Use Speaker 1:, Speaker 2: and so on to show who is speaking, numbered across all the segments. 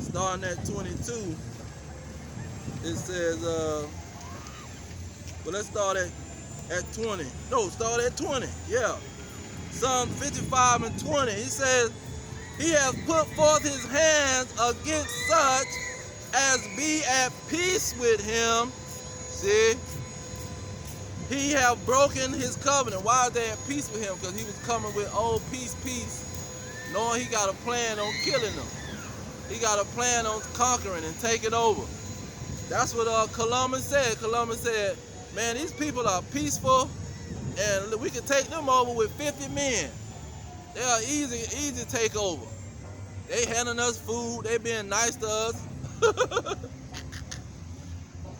Speaker 1: starting at 22, it says, well, let's start at 20. No, start at 20. Yeah. Psalm 55 and 20. He says, he has put forth his hands against such as be at peace with him. See? He have broken his covenant. Why are they at peace with him? Because he was coming with, oh, peace, peace, knowing he got a plan on killing them. He got a plan on conquering and taking over. That's what Columbus said. Columbus said, man, these people are peaceful, and we can take them over with 50 men. They are easy to take over. They handing us food. They being nice to us.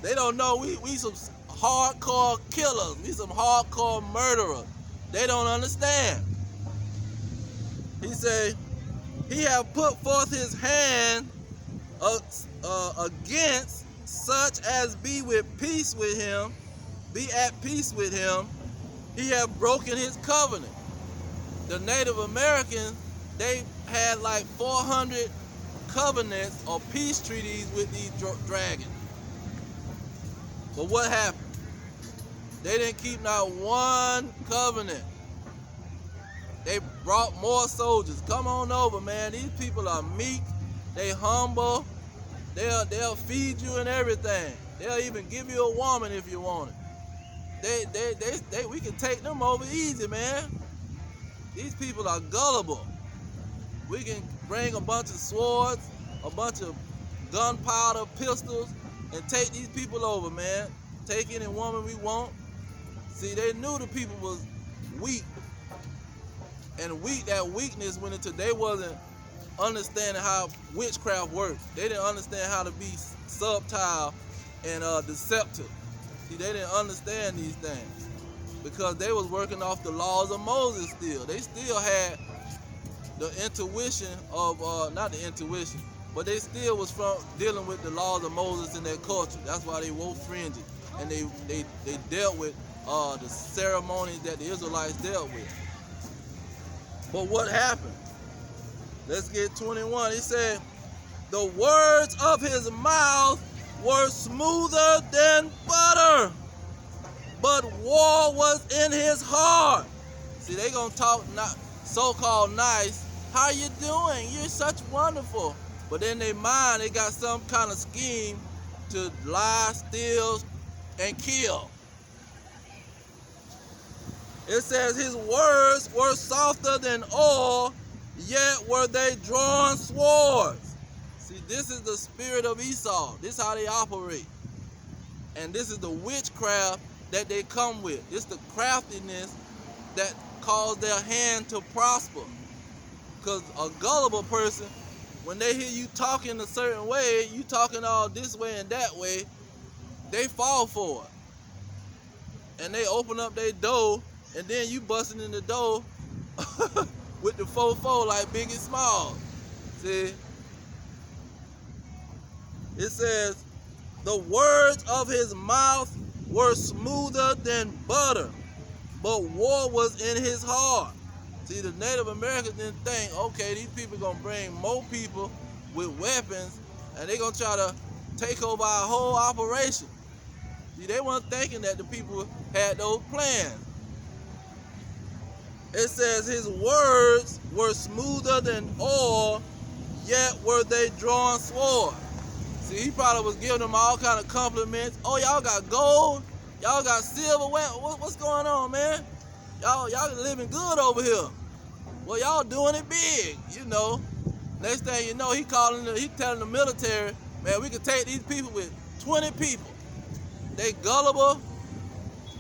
Speaker 1: They don't know we some hardcore killers. We some hardcore murderers. They don't understand. He said, he have put forth his hand against such as be with peace with him, be at peace with him. He have broken his covenant. The Native Americans, they had like 400 covenants or peace treaties with these dragons. But what happened? They didn't keep not one covenant. They brought more soldiers. Come on over, man. These people are meek. They humble. They'll feed you and everything. They'll even give you a woman if you want it. We can take them over easy, man. These people are gullible. We can bring a bunch of swords, a bunch of gunpowder, pistols, and take these people over, man. Take any woman we want. See, they knew the people was weak. And that weakness went into, they wasn't understanding how witchcraft works. They didn't understand how to be subtle and deceptive. See, they didn't understand these things because they was working off the laws of Moses still. They still had the intuition of, not the intuition, but they still was from dealing with the laws of Moses in their culture. That's why they wore fringes. And they dealt with the ceremonies that the Israelites dealt with. But what happened? Let's get 21. He said, the words of his mouth were smoother than butter, but war was in his heart. See, they gonna talk not so-called nice. How you doing? You're such wonderful. But in their mind, they got some kind of scheme to lie, steal, and kill. It says his words were softer than oil, yet were they drawn swords. See, this is the spirit of Esau. This is how they operate. And this is the witchcraft that they come with. This is the craftiness that caused their hand to prosper. Because a gullible person, when they hear you talking a certain way, you talking all this way and that way, they fall for it. And they open up their door, and then you busting in the door with the 4-4 like big and small. See? It says, the words of his mouth were smoother than butter, but war was in his heart. See, the Native Americans didn't think, okay, these people gonna bring more people with weapons, and they gonna try to take over our whole operation. See, they weren't thinking that the people had those plans. It says his words were smoother than oil, yet were they drawn swords. See, he probably was giving them all kind of compliments. Oh, y'all got gold? Y'all got silver? What's going on, man? Y'all living good over here. Well, y'all doing it big, you know. Next thing you know, he telling the military, man, we can take these people with 20 people. They gullible.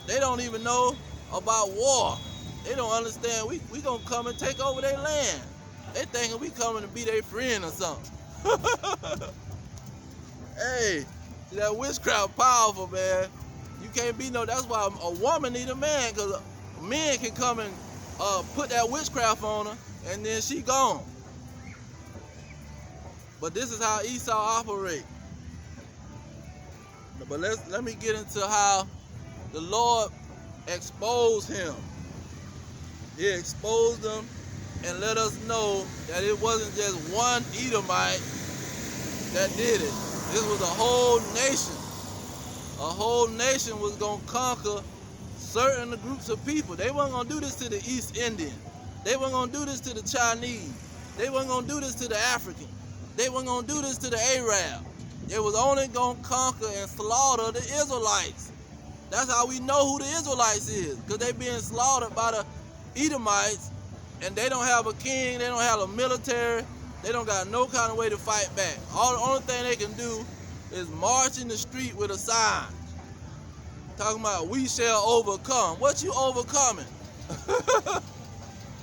Speaker 1: They don't even know about war. They don't understand we gonna come and take over their land. They thinking we coming to be their friend or something. Hey, see, that witchcraft powerful, man. You can't be that's why a woman need a man, because a man can come and put that witchcraft on her, and then she gone. But this is how Esau operates. But let me get into how the Lord exposed him. He exposed them and let us know that it wasn't just one Edomite that did it. This was a whole nation. A whole nation was going to conquer certain groups of people. They weren't going to do this to the East Indian. They weren't going to do this to the Chinese. They weren't going to do this to the African. They weren't going to do this to the Arab. They was only going to conquer and slaughter the Israelites. That's how we know who the Israelites is, because they being slaughtered by the Edomites, and they don't have a king, they don't have a military, they don't got no kind of way to fight back. The only thing they can do is march in the street with a sign talking about we shall overcome. What you overcoming?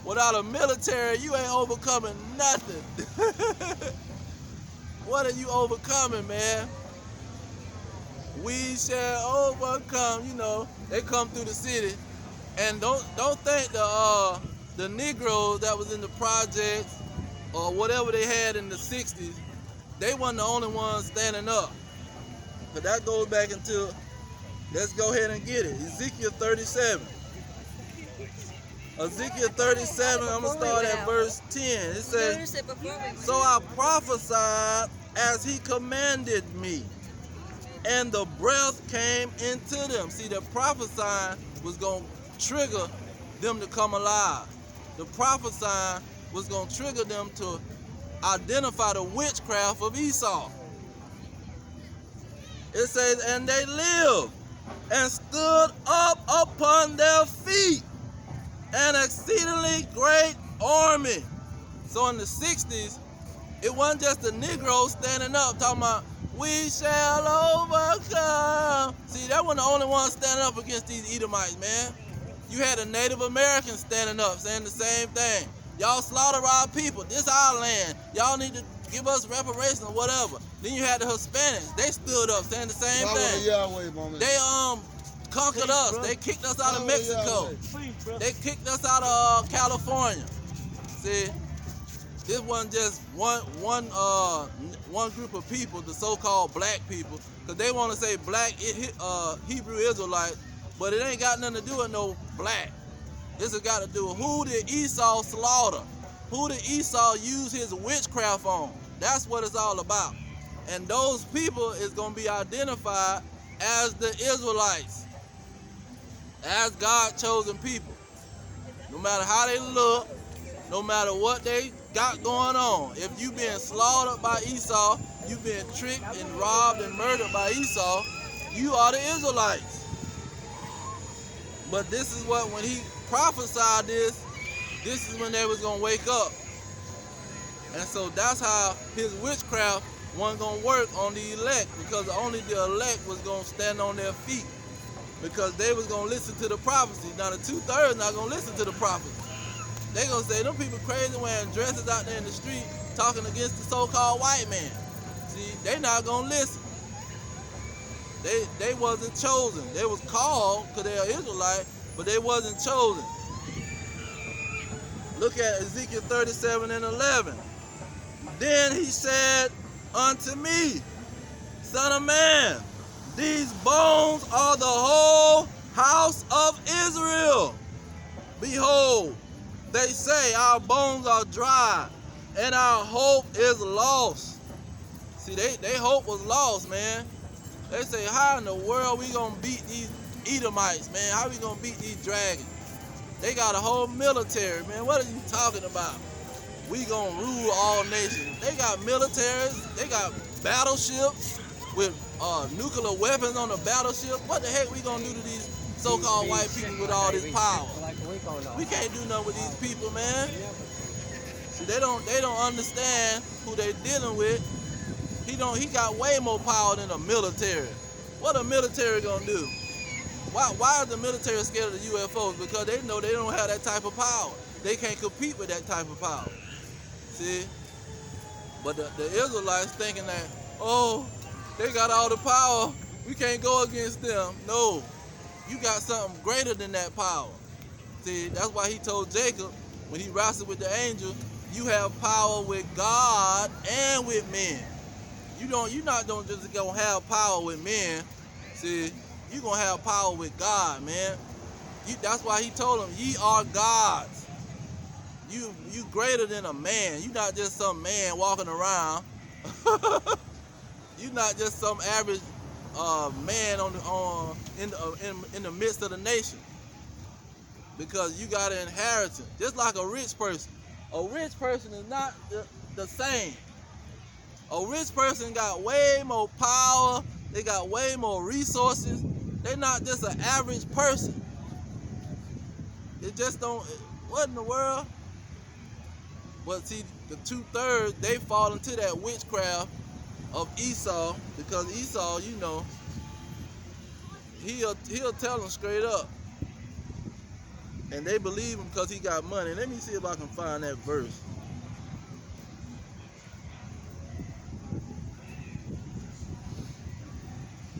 Speaker 1: Without a military, you ain't overcoming nothing. What are you overcoming, man? We shall overcome. You know, they come through the city, and don't think the Negroes that was in the projects or whatever they had in the 60s, they wasn't the only ones standing up. But that goes back into, let's go ahead and get it, Ezekiel 37. Ezekiel 37, I'm going to start at verse 10. It says, so I prophesied as he commanded me, and the breath came into them. See, the prophesying was going to trigger them to come alive. The prophesying was going to trigger them to identify the witchcraft of Esau. It says, and they lived and stood up upon their feet, an exceedingly great army. So in the 60s, it wasn't just the Negroes standing up talking about, we shall overcome. See, that wasn't the only one standing up against these Edomites, man. You had the Native Americans standing up saying the same thing. Y'all slaughter our people. This our land. Y'all need to give us reparations or whatever. Then you had the Hispanics. They stood up saying the same thing. They conquered us. They kicked us out of Mexico. They kicked us out of California. See, this wasn't just one group of people, the so-called black people, because they want to say black Hebrew Israelites, but it ain't got nothing to do with no black. This has got to do with who did Esau slaughter? Who did Esau use his witchcraft on? That's what it's all about. And those people is going to be identified as the Israelites, as God's chosen people. No matter how they look, no matter what they got going on. If you been slaughtered by Esau, you been tricked and robbed and murdered by Esau, you are the Israelites. But this is what, when he prophesied this is when they was going to wake up. And so that's how his witchcraft wasn't going to work on the elect, because only the elect was going to stand on their feet, because they was going to listen to the prophecy. Now the 2/3 not going to listen to the prophecy. They going to say, them people crazy wearing dresses out there in the street talking against the so-called white man. See, they not going to listen. They wasn't chosen. They was called because they are Israelite, but they wasn't chosen. Look at Ezekiel 37 and 11. Then he said unto me, Son of man, these bones are the whole house of Israel. Behold, they say our bones are dry and our hope is lost. See, they hope was lost, man. They say, how in the world we gonna beat these Edomites, man? How we gonna beat these dragons? They got a whole military, man. What are you talking about? We gonna rule all nations. They got militaries. They got battleships with nuclear weapons on the battleship. What the heck we gonna do to these so-called white people with all this power? We can't do nothing with these people, man. See, they don't understand who they dealing with. He got way more power than the military. What a military gonna do? Why is the military scared of the UFOs? Because they know they don't have that type of power. They can't compete with that type of power. See? But the Israelites thinking that, oh, they got all the power, we can't go against them. No, you got something greater than that power. See, that's why he told Jacob, when he wrestled with the angel, you have power with God and with men. You're not just gonna have power with men. See, you're gonna have power with God, man. That's why he told him, ye are gods. You greater than a man. You're not just some man walking around. You're not just some average man in the midst of the nation, because you got an inheritance. Just like a rich person. A rich person is not the same. A rich person got way more power. They got way more resources. They're not just an average person. It just don't. What in the world? But see, the 2/3, they fall into that witchcraft of Esau, because Esau, you know, he'll tell them straight up, and they believe him because he got money. Let me see if I can find that verse.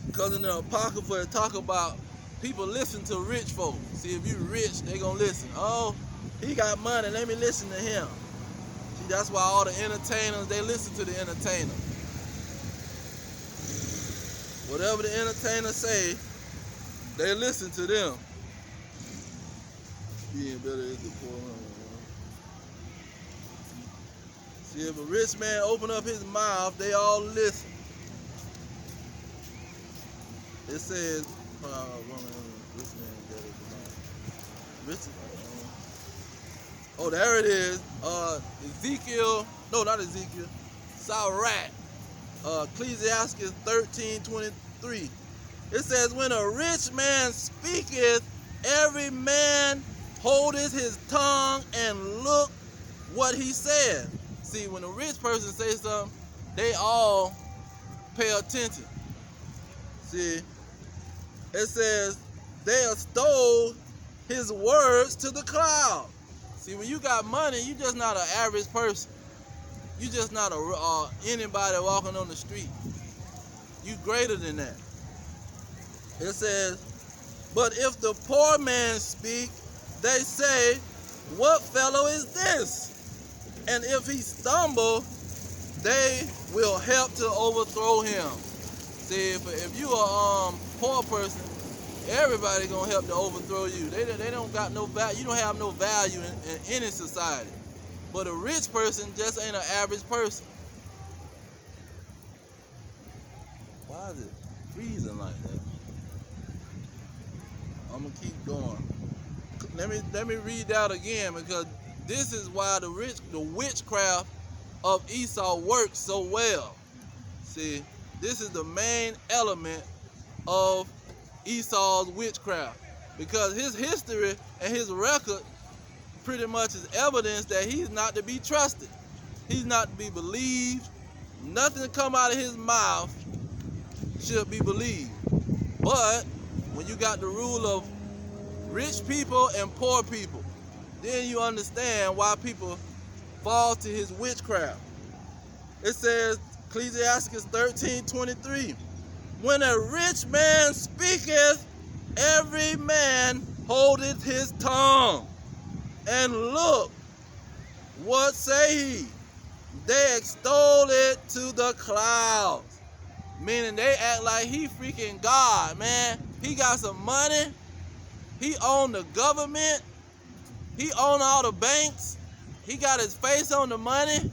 Speaker 1: Because in the Apocrypha, it talk about people listen to rich folks. See, if you rich, they gonna listen. Oh, he got money, let me listen to him. See, that's why all the entertainers, they listen to the entertainer. Whatever the entertainer say, they listen to them. Being better is the poor man. See, if a rich man open up his mouth, they all listen. It says, rich man better than rich. Oh, there it is. Ezekiel, no, not Ezekiel. Sirach. Ecclesiastes 13:23. It says, when a rich man speaketh, every man holdeth his tongue, and look what he said. See, when a rich person says something, they all pay attention. See, it says, they extol his words to the cloud. See, when you got money, you just not an average person. You just not anybody walking on the street. You greater than that. It says, but if the poor man speak, they say, what fellow is this? And if he stumble, they will help to overthrow him. See, if you a poor person, everybody gonna help to overthrow you. They don't got no value. You don't have no value in any society. But a rich person just ain't an average person. Why is it freezing like that? I'm gonna keep going. Let me read that again, because this is why the witchcraft of Esau works so well. See, this is the main element of Esau's witchcraft, because his history and his record pretty much is evidence that he's not to be trusted. He's not to be believed. Nothing that come out of his mouth should be believed. But when you got the rule of rich people and poor people, then you understand why people fall to his witchcraft. It says, Ecclesiastes 13:23, when a rich man speaketh, every man holdeth his tongue. And look, what say he? They extol it to the clouds. Meaning they act like he freaking God, man. He got some money. He own the government. He own all the banks. He got his face on the money.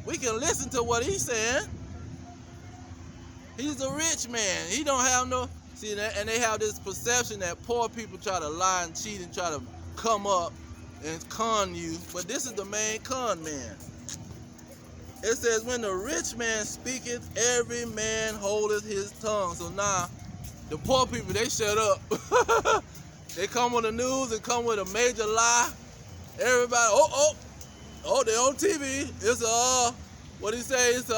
Speaker 1: We can listen to what he's saying. He's a rich man. He don't have no... See, and they have this perception that poor people try to lie and cheat and try to come up and con you. But this is the main con man. It says, when the rich man speaketh, every man holdeth his tongue. So now, the poor people, they shut up. They come on the news and come with a major lie. Everybody, they on TV. It's what he say? It's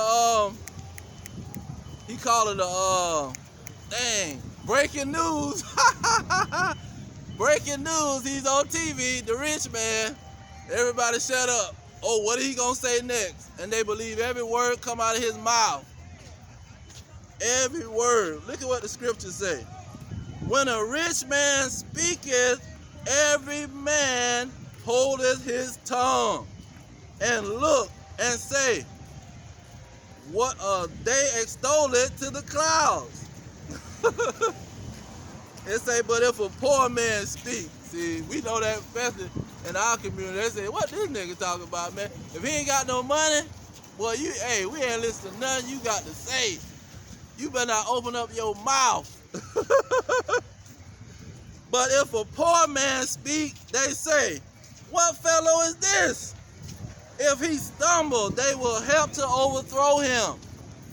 Speaker 1: he call it breaking news. Breaking news, he's on TV, the rich man. Everybody shut up. Oh, what are he gonna say next? And they believe every word come out of his mouth. Every word. Look at what the scriptures say. When a rich man speaketh, every man holdeth his tongue. And look and say, what they extol it to the clouds. It say, but if a poor man speak, see, we know that especially in our community, they say, what this nigga talking about, man? If he ain't got no money, boy, hey, we ain't listening to nothing you got to say. You better not open up your mouth. But if a poor man speak, they say, what fellow is this? If he stumble, they will help to overthrow him.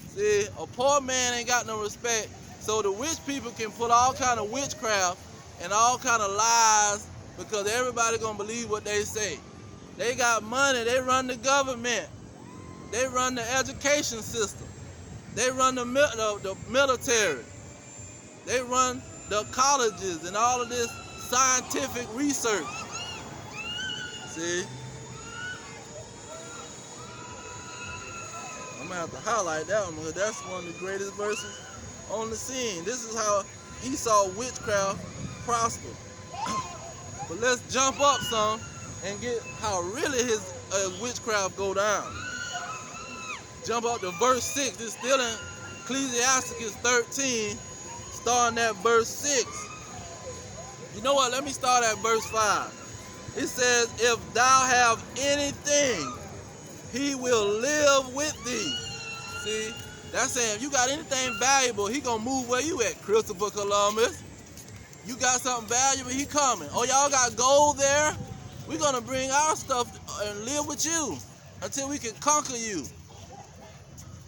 Speaker 1: See, a poor man ain't got no respect. So the rich people can put all kind of witchcraft and all kind of lies because everybody gonna believe what they say. They got money, they run the government, they run the education system, they run the military, they run the colleges and all of this scientific research. See? I'm gonna have to highlight that one because that's one of the greatest verses on the scene. This is how Esau witchcraft prospered. But let's jump up some and get how really his witchcraft go down. Jump up to verse 6. It's still in Ecclesiasticus 13, starting at verse 6. You know what? Let me start at verse 5. It says, if thou have anything, he will live with thee. See, that's saying if you got anything valuable, he gonna move where you at, Christopher Columbus. You got something valuable, he coming. Oh, y'all got gold there? We're gonna bring our stuff and live with you until we can conquer you.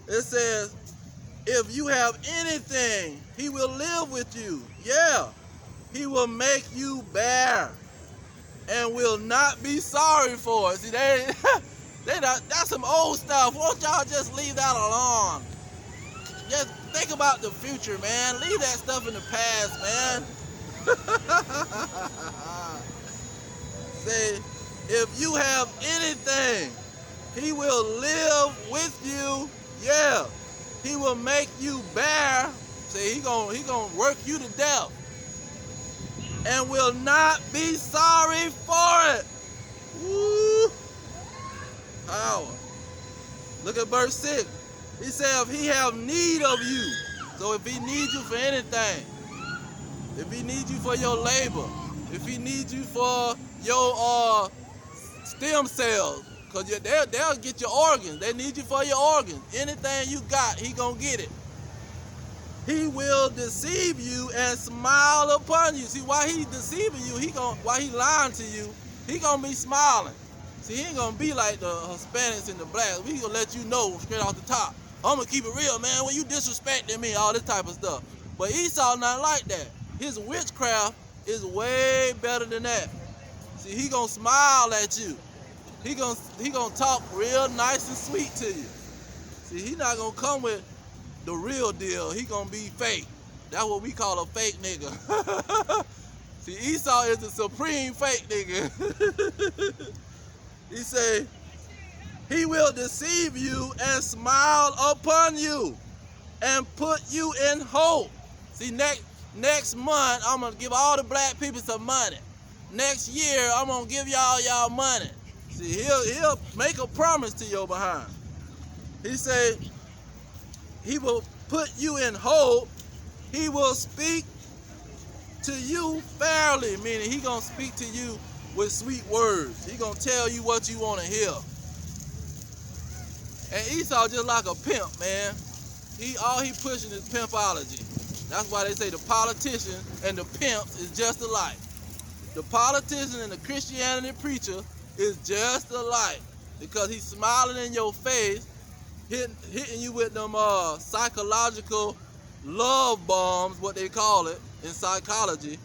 Speaker 1: It says, if you have anything, he will live with you. Yeah, he will make you bear and will not be sorry for it. See, that's some old stuff. Won't y'all just leave that alone? Just think about the future, man. Leave that stuff in the past, man. Say, if you have anything, he will live with you. Yeah, he will make you bear. Say, he gonna work you to death and will not be sorry for it. Woo! Power. Look at verse 6. He said, if he have need of you, so if he needs you for anything, if he needs you for your labor, if he needs you for your stem cells, because they'll get your organs. They need you for your organs. Anything you got, he gonna get it. He will deceive you and smile upon you. See, while he deceiving you, while he lying to you, he gonna be smiling. See, he ain't gonna be like the Hispanics and the blacks. We gonna let you know straight off the top. I'm gonna keep it real, man. When you disrespecting me, all this type of stuff. But Esau not like that. His witchcraft is way better than that. See, he gonna smile at you. He gonna talk real nice and sweet to you. See, he not gonna come with the real deal. He gonna be fake. That's what we call a fake nigga. See, Esau is the supreme fake nigga. He say, he will deceive you and smile upon you and put you in hope. See, next month, I'm going to give all the black people some money. Next year, I'm going to give y'all money. See, he'll make a promise to your behind. He say, he will put you in hope. He will speak to you fairly, meaning he going to speak to you with sweet words. He gonna tell you what you want to hear. And Esau just like a pimp, man. All he pushing is pimpology. That's why they say the politician and the pimp is just alike. The politician and the Christianity preacher is just alike because he's smiling in your face, hitting you with them psychological love bombs, what they call it in psychology.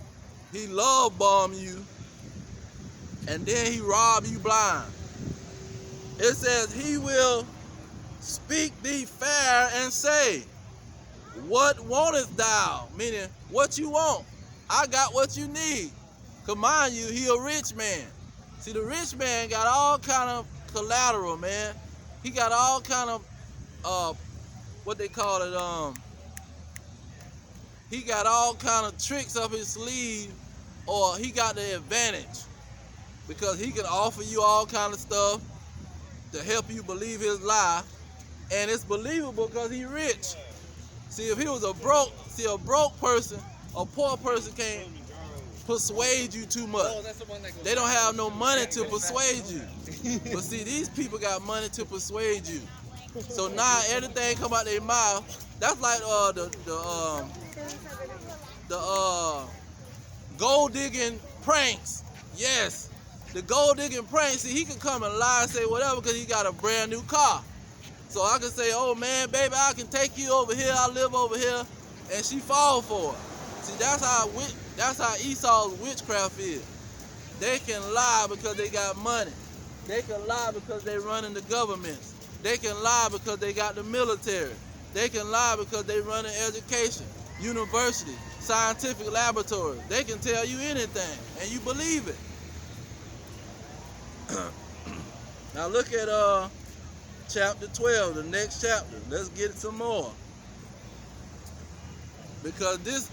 Speaker 1: He love bomb you. And then he rob you blind. It says he will speak thee fair and say, what wantest thou? Meaning, what you want. I got what you need. Cause mind you, he a rich man. See, the rich man got all kind of collateral, man. He got all kind of, what they call it, he got all kind of tricks up his sleeve, or he got the advantage. Because he can offer you all kind of stuff to help you believe his lie. And it's believable because he's rich. See, if he was a broke person, a poor person can't persuade you too much. They don't have no money to persuade you. But see, these people got money to persuade you. So now everything come out their mouth. That's like the gold digging pranks. Yes, the gold digging pranks. See, he can come and lie and say whatever because he got a brand new car. So I can say, oh man, baby, I can take you over here. I live over here, and she fall for it. See, that's how Esau's witchcraft is. They can lie because they got money. They can lie because they running the governments. They can lie because they got the military. They can lie because they run an education, university, scientific laboratory. They can tell you anything, and you believe it. Now look at chapter 12, the next chapter. Let's get some more. Because this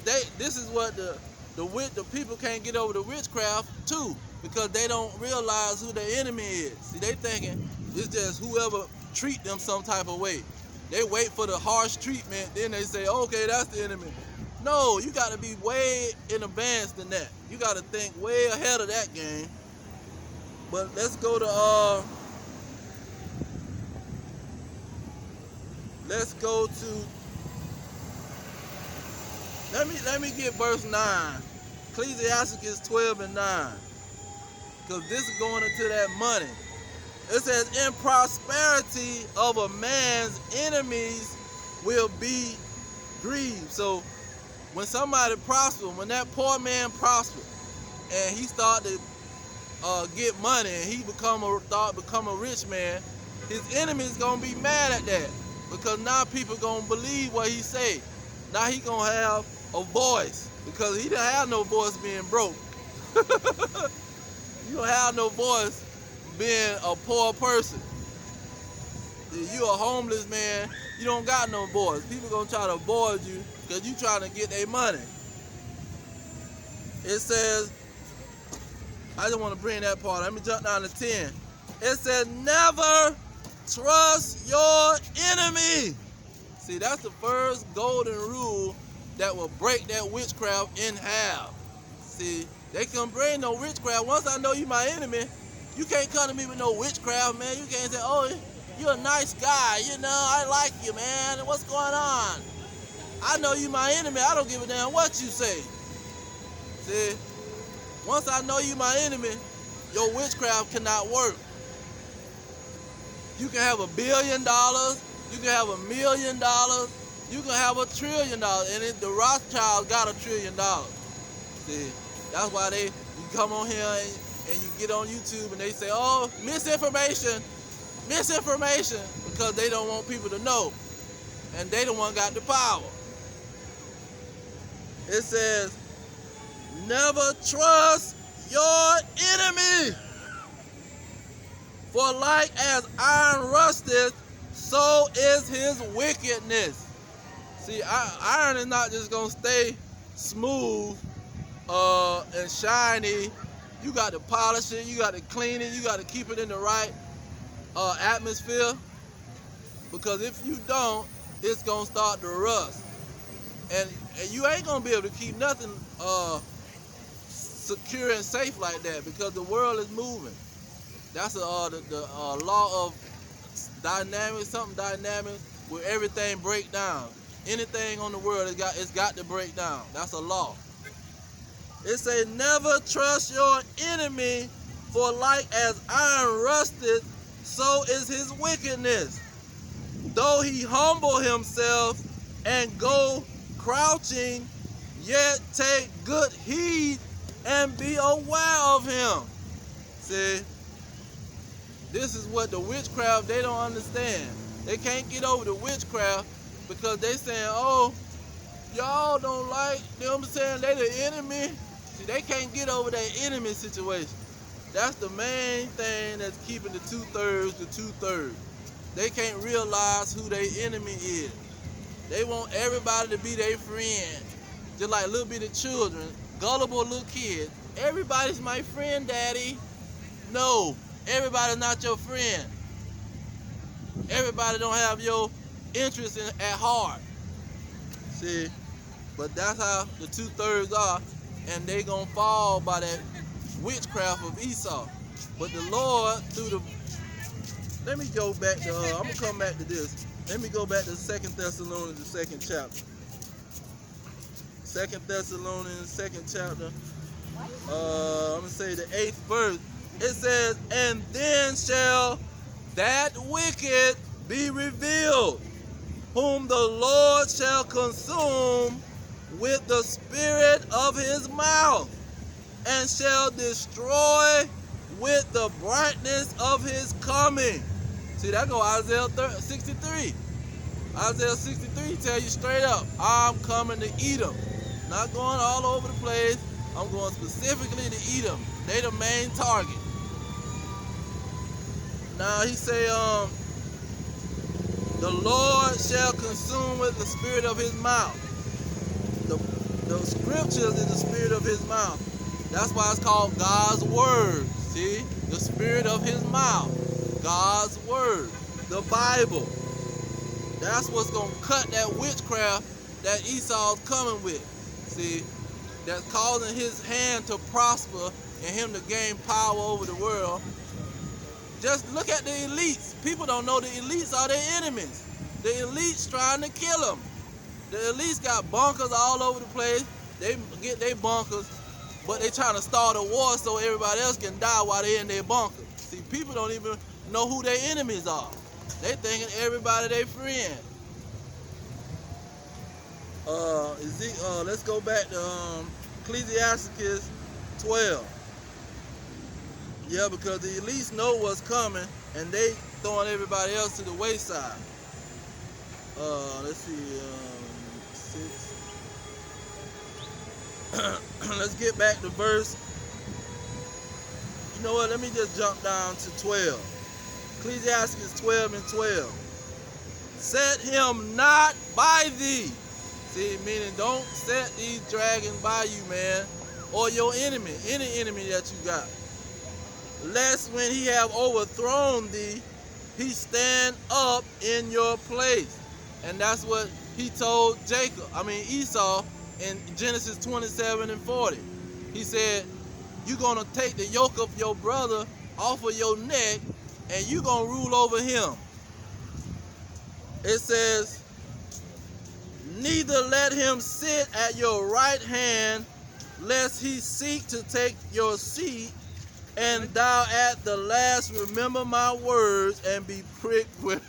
Speaker 1: is what the people can't get over the witchcraft too, because they don't realize who their enemy is. See, they thinking it's just whoever treat them some type of way. They wait for the harsh treatment, then they say, okay, that's the enemy. No, you got to be way in advance than that. You got to think way ahead of that game. But let's go to let me get verse 9. Ecclesiastes 12 and 9. Because this is going into that money. It says, in prosperity of a man's enemies will be grieved. So when somebody prospers, when that poor man prospers, and he start to get money, and he become a rich man, his enemies gonna be mad at that, because now people gonna believe what he say. Now he gonna have a voice, because he didn't have no voice being broke. You don't have no voice being a poor person. If you a homeless man, you don't got no voice. People gonna try to avoid you because you trying to get their money. It says, I just want to bring that part. Let me jump down to 10. It says, never trust your enemy. See, that's the first golden rule that will break that witchcraft in half. See, they can bring no witchcraft. Once I know you my enemy, you can't come to me with no witchcraft, man. You can't say, oh, you're a nice guy, you know, I like you, man. What's going on? I know you my enemy. I don't give a damn what you say. See, once I know you my enemy, your witchcraft cannot work. You can have $1 billion, you can have $1 million, you can have $1 trillion, and the Rothschild got $1 trillion. See, that's why you come on here and you get on YouTube and they say, oh, misinformation, because they don't want people to know, and they the one got the power. It says, never trust your enemy, for like as iron rusteth, so is his wickedness. See, iron is not just gonna stay smooth and shiny. You got to polish it, you got to clean it, you got to keep it in the right atmosphere, because if you don't, it's gonna start to rust, and you ain't gonna be able to keep nothing secure and safe like that, because the world is moving. That's the law of dynamics, something dynamic, where everything break down. Anything on the world, it's got to break down. That's a law. It say, never trust your enemy, for like as iron rusted, so is his wickedness. Though he humble himself and go crouching, yet take good heed and be aware of him. See, this is what the witchcraft, they don't understand. They can't get over the witchcraft because they saying, oh, y'all don't like them saying they the enemy. See, they can't get over their enemy situation. That's the main thing that's keeping the two-thirds. They can't realize who their enemy is. They want everybody to be their friend. Just like little bitty children, gullible little kids. Everybody's my friend, Daddy. No, everybody's not your friend. Everybody don't have your interest at heart. See, but that's how the two-thirds are, and they gonna fall by that witchcraft of Esau. But the Lord, through let me go back to, I'm going to come back to this. Let me go back to 2 Thessalonians, the 2nd chapter. 2 Thessalonians, 2nd chapter. I'm going to say the 8th verse. It says, and then shall that wicked be revealed, whom the Lord shall consume with the spirit of his mouth, and shall destroy with the brightness of his coming. See, that go Isaiah 63. Isaiah 63 tell you straight up, I'm coming to Edom. Not going all over the place. I'm going specifically to Edom. They the main target. Now he say, the Lord shall consume with the spirit of his mouth. The scriptures is the spirit of his mouth. That's why it's called God's word. See? The spirit of his mouth. God's word. The Bible. That's what's going to cut that witchcraft that Esau's coming with. See? That's causing his hand to prosper and him to gain power over the world. Just look at the elites. People don't know the elites are their enemies. The elites trying to kill them. The elites got bunkers all over the place. They get their bunkers, but they trying to start a war so everybody else can die while they're in their bunker. See, people don't even know who their enemies are. They thinking everybody their friend. Let's go back to Ecclesiastes 12. Yeah, because the elites know what's coming, and they throwing everybody else to the wayside. Let's see, 6. Let's get back to verse. You know what? Let me just jump down to 12. Ecclesiastes 12 and 12. Set him not by thee. See, meaning don't set these dragons by you, man, or your enemy, any enemy that you got. Lest when he have overthrown thee, he stand up in your place. And that's what he told Esau in Genesis 27 and 40. He said, you're going to take the yoke of your brother off of your neck, and you're going to rule over him. It says, neither let him sit at your right hand, lest he seek to take your seat, and thou at the last remember my words and be pricked with.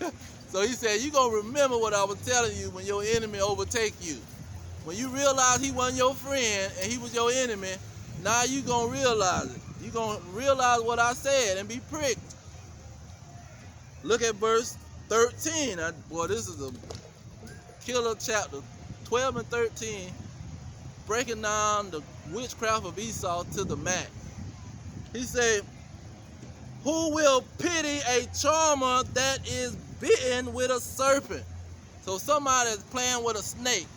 Speaker 1: So he said, you're going to remember what I was telling you when your enemy overtake you. When you realize he wasn't your friend and he was your enemy, now you're going to realize it. You're going to realize what I said and be pricked. Look at verse 13. Boy, this is a killer chapter. 12 and 13, breaking down the witchcraft of Esau to the max. He said, who will pity a charmer that is bitten with a serpent? So somebody is playing with a snake,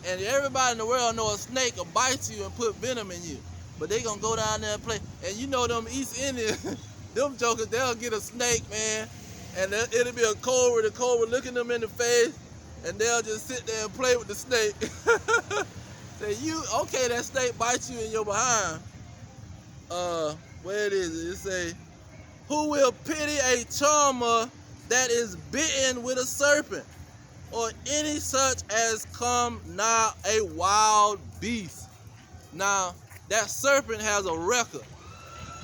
Speaker 1: and everybody in the world know a snake will bite you and put venom in you. But they gonna go down there and play. And you know them East Indians, them jokers, they'll get a snake, man, and it'll be a cobra, the cobra looking them in the face, and they'll just sit there and play with the snake. Say, okay, that snake bites you in your behind. Where it is, it say, who will pity a charmer that is bitten with a serpent, or any such as come now a wild beast? Now, that serpent has a record.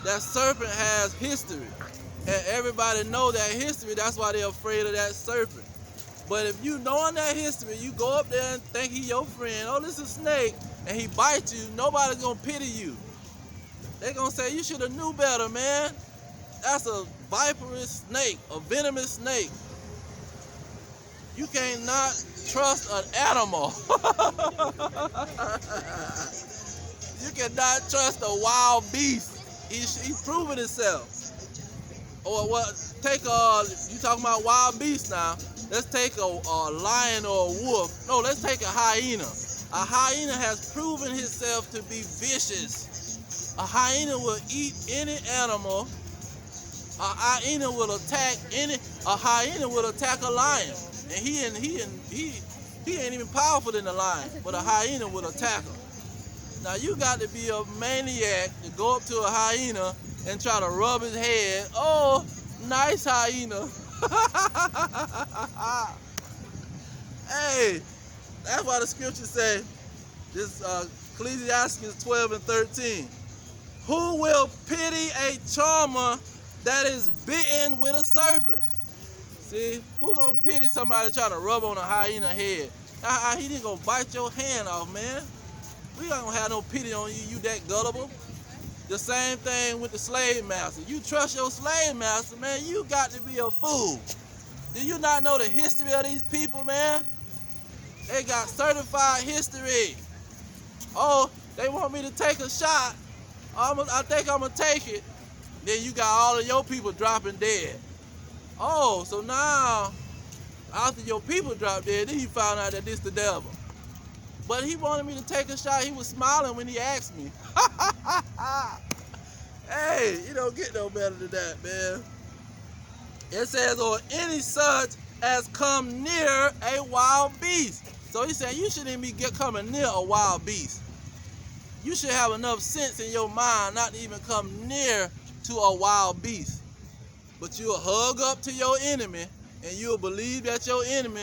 Speaker 1: That serpent has history. And everybody know that history, that's why they're afraid of that serpent. But if you knowing that history, you go up there and think he your friend, oh, this is a snake, and he bites you, nobody's gonna pity you. They're gonna say, you should have knew better, man. That's a viperous snake, a venomous snake. You can't not trust an animal. You cannot trust a wild beast. He's proven himself. Or what? You talking about wild beasts now. Let's take a lion or a wolf. No, let's take a hyena. A hyena has proven himself to be vicious. A hyena will eat any animal. A hyena will attack a lion. And he ain't even powerful than a lion, but a hyena will attack him. Now you got to be a maniac to go up to a hyena and try to rub his head. Oh, Nice hyena. Hey, that's why the scriptures say, this Ecclesiastes 12 and 13. Who will pity a charmer that is bitten with a serpent? See, who gonna pity somebody trying to rub on a hyena head? He didn't gonna bite your hand off, man. We don't have no pity on you, you that gullible. The same thing with the slave master. You trust your slave master, man, you got to be a fool. Do you not know the history of these people, man? They got certified history. Oh, they want me to take a shot. I think I'm gonna take it. Then you got all of your people dropping dead. Oh, so now, after your people dropped dead, then you found out that this the devil. But he wanted me to take a shot. He was smiling when he asked me. Hey, you don't get no better than that, man. It says, or any such as come near a wild beast. So he said, you shouldn't even be coming near a wild beast. You should have enough sense in your mind not to even come near to a wild beast. But you'll hug up to your enemy and you'll believe that your enemy